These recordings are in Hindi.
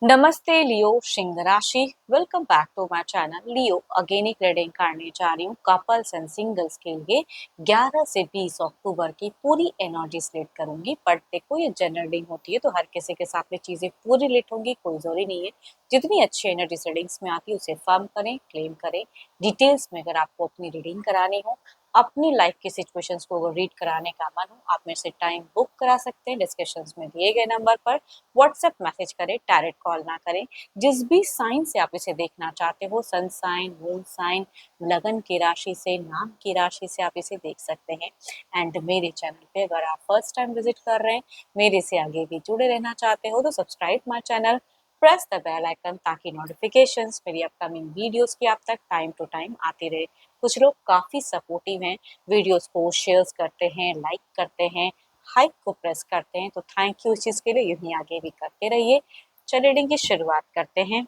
नमस्ते लियो सिंह राशि। Welcome back to my channel Leo. Again एक रीडिंग करने जा रही हूँ कपल्स एंड सिंगल्स के लिए 11 से 20 अक्टूबर की पूरी एनर्जी सिलेक्ट करूंगी। बट देखो ये जनरल रीडिंग होती है तो हर किसी के साथ में चीजें पूरी रिलेट होंगी, कोई जरूरी नहीं है। जितनी अच्छी एनर्जी रीडिंग्स में आती है उसे फर्म करें, क्लेम करें। डिटेल्स में अगर आपको अपनी रीडिंग करानी हो, अपनी लाइफ की सिचुएशंस को अगर रीड कराने का मन हो, आप मेरे से टाइम बुक करा सकते हैं। डिस्कशंस में दिए गए नंबर पर व्हाट्सएप मैसेज करें, डायरेक्ट कॉल ना करें। जिस भी साइन से आप इसे देखना चाहते हो, सन साइन, मून साइन, लगन की राशि से, नाम की राशि से आप इसे देख सकते हैं। एंड मेरे चैनल पे अगर आप फर्स्ट टाइम विजिट कर रहे हैं, मेरे से आगे भी जुड़े रहना चाहते हो तो subscribe my channel, press the bell icon ताकि नोटिफिकेशंस मेरी अपकमिंग वीडियोस की आप तक टाइम टू टाइम आती रहे। कुछ लोग काफी सपोर्टिव हैं, वीडियोस को शेयर करते हैं, लाइक करते हैं, हाइप को प्रेस करते हैं, तो थैंक यू इस चीज के लिए। यूं ही आगे भी करते रहिए। चलिए रीडिंग की शुरुआत करते हैं।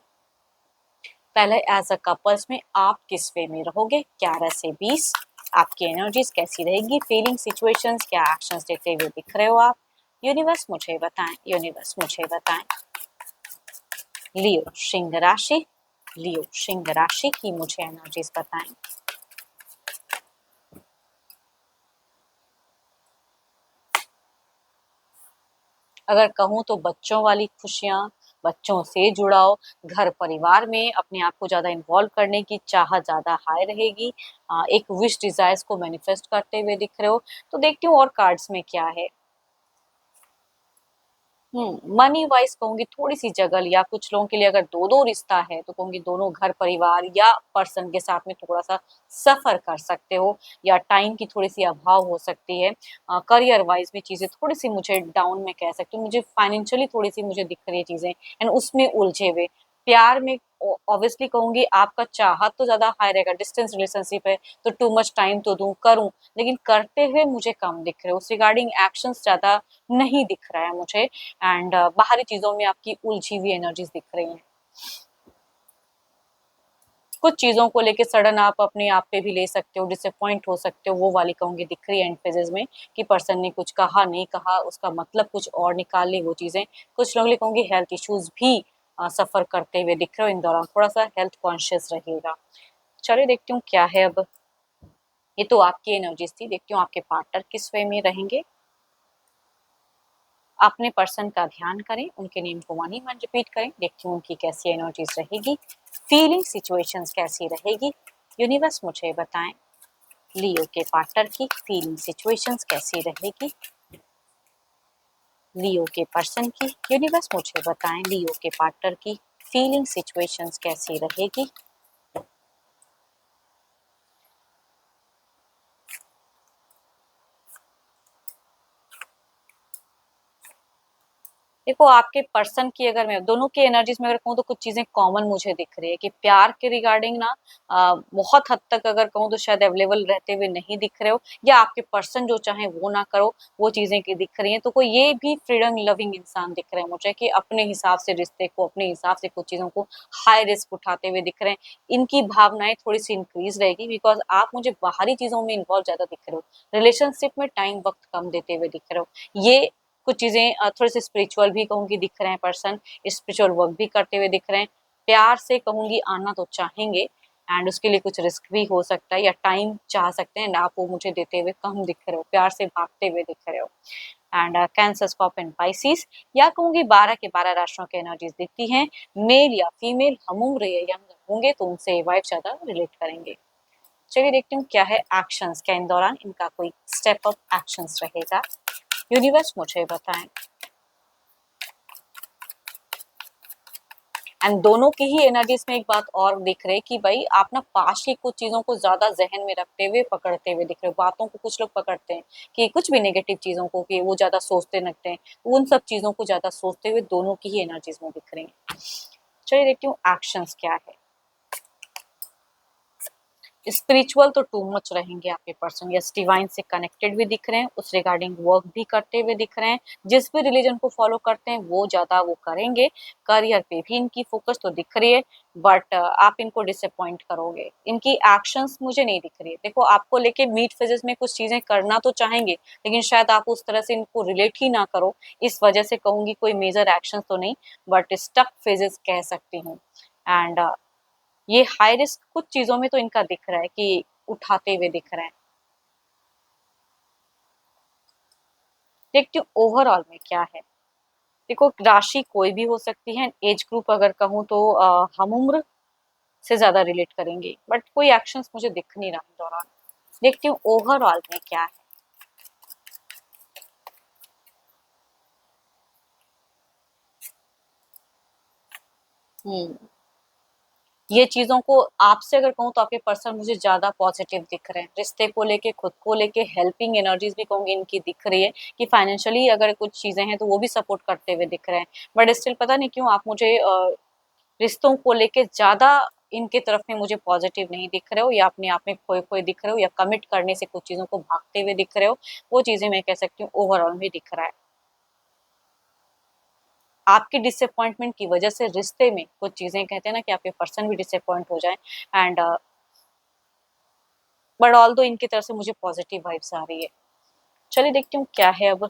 पहले एज अ कपल्स में आप किस वे में रहोगे 11 से 20, आपकी एनर्जीज कैसी रहेगी, फीलिंग सिचुएशंस, क्या एक्शंस देते हुए दिख रहे हो आप। यूनिवर्स मुझे बताएं, यूनिवर्स मुझे बताएं। लियो सिंह राशि, लियो सिंह राशि की मुझे एनर्जीज बताएं। अगर कहूँ तो बच्चों वाली खुशियाँ, बच्चों से जुड़ाव, घर परिवार में अपने आप को ज़्यादा इन्वॉल्व करने की चाहत ज़्यादा हाई रहेगी। एक विश डिजायर्स को मैनिफेस्ट करते हुए दिख रहे हो। तो देखती हूँ और कार्ड्स में क्या है। मनी वाइज कहूंगी थोड़ी सी जगल, या कुछ लोगों के लिए अगर दो दो रिश्ता है तो कहूंगी दोनों घर परिवार या पर्सन के साथ में थोड़ा सा सफर कर सकते हो, या टाइम की थोड़ी सी अभाव हो सकती है। करियर वाइज भी चीजें थोड़ी सी मुझे डाउन में कह सकती हूँ, मुझे फाइनेंशियली थोड़ी सी मुझे दिख रही है चीजें एंड उसमें उलझे हुए। प्यार में ऑब्वियसली कहूंगी आपका चाहत तो ज्यादा हाई रहेगा, डिस्टेंस रिलेशनशिप है तो टू मच टाइम तो दूं करूं, लेकिन करते हुए मुझे कम दिख रहे हो। उस रिगार्डिंग एक्शंस ज्यादा नहीं दिख रहा है मुझे। एंड बाहरी चीजों में आपकी उलझी हुई एनर्जीज दिख रही हैं। कुछ चीजों को लेके सडन आप अपने आप पे भी ले सकते हो, डिसअपॉइंट हो सकते हो, वो वाली कहूंगी दिख रही है एंड फेजेस में कि पर्सन ने कुछ कहा नहीं कहा, उसका मतलब कुछ और निकाल ली वो चीजें। कुछ लोगों के लिए कहूंगी हेल्थ इश्यूज भी सफर करते हुए दिख रहे हो इन दौरान, थोड़ा सा हेल्थ कॉन्शियस रहिएगा। चलिए देखती हूँ क्या है अब। ये तो आपकी एनर्जीज थी, देखती हूँ आपके पार्टनर किस वे में रहेंगे। अपने पर्सन का ध्यान करें, उनके नेम को 1 ही 1 रिपीट करें, देखती हूँ उनकी कैसी एनर्जीज रहेगी, फीलिंग सिचुएशंस कैसी रहेगी। यूनिवर्स मुझे बताएं लियो के पार्टनर की फीलिंग सिचुएशंस कैसी रहेगी, लियो के पर्सन की। यूनिवर्स मुझे बताएं लियो के पार्टनर की फीलिंग सिचुएशंस कैसी रहेगी। देखो आपके पर्सन की अगर मैं दोनों की एनर्जीज में अगर कहूँ तो कुछ चीजें कॉमन मुझे दिख रही है कि प्यार के रिगार्डिंग ना बहुत हद तक अगर कहूँ तो शायद अवेलेबल रहते हुए नहीं दिख रहे हो, या आपके पर्सन जो चाहे वो ना करो, वो चीजें की दिख रही हैं। तो कोई ये भी फ्रीडम लविंग इंसान दिख रहे हैं मुझे कि अपने हिसाब से रिश्ते को, अपने हिसाब से कुछ चीजों को हाई रिस्क उठाते हुए दिख रहे हैं। इनकी भावनाएं थोड़ी सी इंक्रीज रहेगी बिकॉज आप मुझे बाहरी चीजों में इन्वॉल्व ज्यादा दिख रहे हो, रिलेशनशिप में टाइम वक्त कम देते हुए दिख रहे हो। ये कुछ चीजें थोड़े से स्पिरिचुअल भी कहूंगी दिख रहे हैं पर्सन, स्पिरिचुअल वर्क भी करते हुए दिख रहे हैं। प्यार से कहूंगी आना तो चाहेंगे एंड उसके लिए कुछ रिस्क भी हो सकता है, या टाइम चाह सकते हैं, आप वो मुझे देते हुए कम दिख रहे हो, प्यार से भागते हुए दिख रहे हो। एंड कैंसर, स्कॉर्पियन, पाइसिस, या कहूंगी 12 के 12 राशियों की एनर्जीज दिखती हैं। मेल या फीमेल, हम उम्र या यंग होंगे तो उनसे वाइफ ज्यादा रिलेट करेंगे। चलिए देखती हूँ क्या है एक्शंस, क्या इन दौरान इनका कोई स्टेप अप एक्शंस रहेगा। यूनिवर्स मुझे बताएं। एंड दोनों की ही एनर्जीज में एक बात और दिख रही है कि भाई आप ना पास की कुछ चीजों को ज्यादा जहन में रखते हुए पकड़ते हुए दिख रहे हो। बातों को कुछ लोग पकड़ते हैं कि कुछ भी नेगेटिव चीजों को कि वो ज्यादा सोचते लगते हैं, उन सब चीजों को ज्यादा सोचते हुए दोनों की ही एनर्जीज में दिख रही है। चलिए देखती हूँ एक्शंस क्या है। स्पिरिचुअल तो टू मच रहेंगे आपके पर्सन, यस डिवाइन से कनेक्टेड भी दिख रहे हैं, उस रिगार्डिंग वर्क भी करते हुए दिख रहे हैं, जिस भी रिलीजन को फॉलो करते हैं वो ज्यादा वो करेंगे। करियर पे भी इनकी फोकस तो दिख रही है, बट आप इनको डिसअपॉइंट करोगे, इनकी एक्शंस मुझे नहीं दिख रही है। देखो आपको लेके मीट फेजेस में कुछ चीजें करना तो चाहेंगे, लेकिन शायद आप उस तरह से इनको रिलेट ही ना करो, इस वजह से कहूंगी कोई मेजर एक्शन तो नहीं, बट स्टक फेजेस कह सकती हूँ। एंड ये हाई रिस्क कुछ चीजों में तो इनका दिख रहा है कि उठाते हुए दिख रहे हैं। देखती हूँ ओवरऑल में क्या है। देखो राशि कोई भी हो सकती है, एज ग्रुप अगर कहूँ तो हम उम्र से ज्यादा रिलेट करेंगे, बट कोई एक्शंस मुझे दिख नहीं रहा इस दौरान। देखती हूँ ओवरऑल में क्या है। हम्म ये चीजों को आपसे अगर कहूँ तो आपके पर्सन मुझे ज्यादा पॉजिटिव दिख रहे हैं, रिश्ते को लेके, खुद को लेके, हेल्पिंग एनर्जीज भी कहूंगी इनकी दिख रही है, कि फाइनेंशियली अगर कुछ चीजें हैं तो वो भी सपोर्ट करते हुए दिख रहे हैं। बट स्टिल पता नहीं क्यों आप मुझे रिश्तों को लेके ज्यादा इनके तरफ में मुझे पॉजिटिव नहीं दिख रहे हो, या अपने आप में खोए खोए दिख रहे हो, या कमिट करने से कुछ चीजों को भागते हुए दिख रहे हो। वो चीजें मैं कह सकती हूँ ओवरऑल में दिख रहा है। आपकी डिसअपॉइंटमेंट की वजह से रिश्ते में कुछ चीजें, कहते हैं ना कि आपके पर्सन भी डिसअपॉइंट हो जाए, एंड बट ऑल दो इनकी तरफ से मुझे पॉजिटिव वाइब्स आ रही है। चलिए देखती हूँ क्या है अब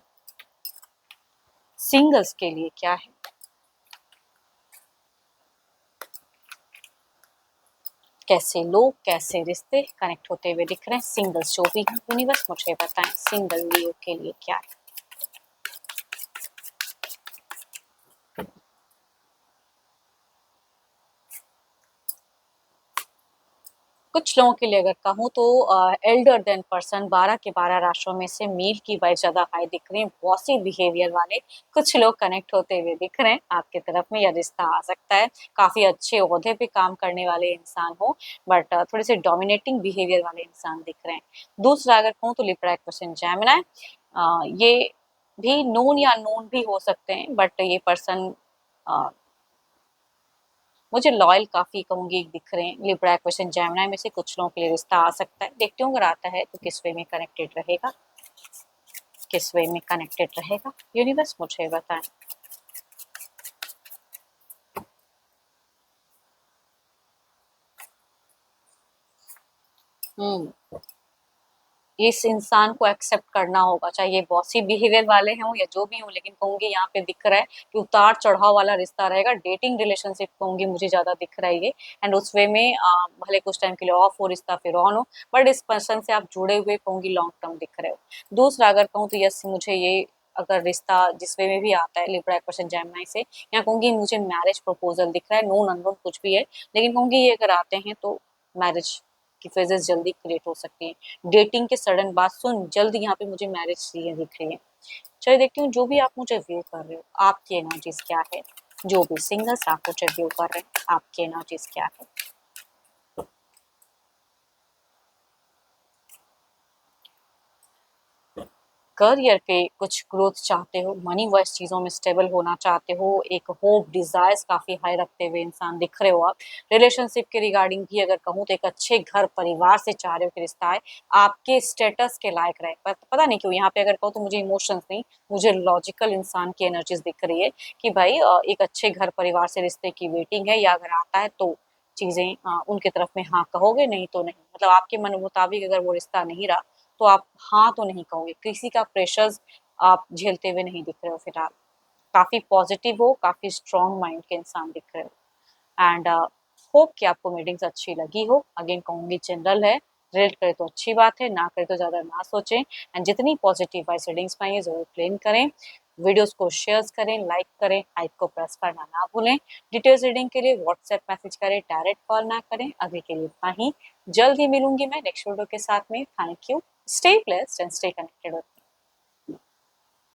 सिंगल्स के लिए क्या है। कैसे लोग, कैसे रिश्ते कनेक्ट होते हुए दिख रहे हैं सिंगल्स जो भी हैं, यूनिवर्स मुझे बताएं सिंगल लियो के लिए क्या है। कुछ लोगों के लिए अगर कहूँ तो एल्डर देन पर्सन, 12 के 12 राशियों में से मेल की वाइब ज्यादा हाई दिख रही है, बॉसी बिहेवियर वाले कुछ लोग कनेक्ट होते हुए दिख रहे हैं आपके तरफ में, या रिश्ता आ सकता है। काफी अच्छे ओहदे पे काम करने वाले इंसान हो, बट थोड़े से डोमिनेटिंग बिहेवियर वाले इंसान दिख रहे हैं। दूसरा अगर कहूँ तो लिब्रा एक पर्सन जैमिनी, ये भी नोन या अननोन भी हो सकते हैं, बट ये पर्सन मुझे लॉयल काफी कहूंगी दिख रहे हैं। लिब्रा क्वेश्चन जेमिनी में से कुछ लोगों के लिए रिश्ता आ सकता है, देखती हूँ अगर आता है तो किस वे में कनेक्टेड रहेगा, किस वे में कनेक्टेड रहेगा, यूनिवर्स मुझे बताएं। हम्म इस इंसान को एक्सेप्ट करना होगा, चाहे ये बॉसी बिहेवियर वाले हों या जो भी हों, लेकिन कहूंगी यहाँ पे दिख रहा है कि उतार चढ़ाव वाला रिश्ता रहेगा, डेटिंग रिलेशनशिप कहूंगी मुझे ज्यादा दिख रहा है ये। एंड उस वे में भले कुछ टाइम के लिए ऑफ हो रिश्ता फिर ऑन हो, बट इस पर्सन से आप जुड़े हुए कहूंगी लॉन्ग टर्म दिख रहे हो। दूसरा अगर कहूँ तो यस मुझे ये, अगर रिश्ता जिस वे में भी आता है लिब्रा पर्सन जेमिनी से, यहाँ कहूंगी मुझे मैरिज प्रपोजल दिख रहा है, नोन अननोन कुछ भी है, लेकिन कहूंगी ये अगर आते हैं तो मैरिज की फेजेस जल्दी क्रिएट हो सकती है। डेटिंग के सडन बात सुन जल्द यहाँ पे मुझे मैरिज चीजें दिख रही है। चलिए देखती हूँ जो भी आप मुझे व्यू कर रहे हो आपकी एनर्जीज क्या है, जो भी सिंगल्स आप मुझे व्यू कर रहे हैं आपकी एनर्जीज क्या है। करियर पे कुछ ग्रोथ चाहते हो, मनी वाइज चीजों में स्टेबल होना चाहते हो, एक होप डिजायर्स काफी हाई रखते हुए इंसान दिख रहे हो आप। रिलेशनशिप के रिगार्डिंग भी अगर कहूँ तो एक अच्छे घर परिवार से चाह रहे हो कि रिश्ता है आपके स्टेटस के लायक रहे, पता नहीं क्यों यहाँ पे अगर कहूँ तो मुझे इमोशंस नहीं, मुझे लॉजिकल इंसान की एनर्जीज दिख रही है कि भाई एक अच्छे घर परिवार से रिश्ते की वेटिंग है, या अगर आता है तो चीजें उनके तरफ में हाँ कहोगे, नहीं तो नहीं, मतलब आपके मन मुताबिक अगर वो रिश्ता नहीं रहा तो आप हाँ तो नहीं कहोगे, किसी का प्रेशर्स आप झेलते हुए नहीं दिख रहे हो फिलहाल। काफी पॉजिटिव हो, काफी स्ट्रॉन्ग माइंड के इंसान दिख रहे हो। एंड होप कि आपको मीटिंग्स अच्छी लगी हो, अगेन कहूंगी जनरल है, रिलेट करे तो अच्छी बात है, ना करे तो ज्यादा ना सोचें, एंड जितनी पॉजिटिव वाइज रीडिंग्स पाएंगे जरूर क्लेम करें, वीडियोस को शेयर करें, लाइक करें, हाइप को प्रेस करना ना भूलें। डिटेल्स रीडिंग के लिए व्हाट्सएप मैसेज करें, डायरेक्ट कॉल ना करें। अभी के लिए इतना ही, जल्द ही मिलूंगी मैं नेक्स्ट वीडियो के साथ में। Thank you, stay blessed and stay connected.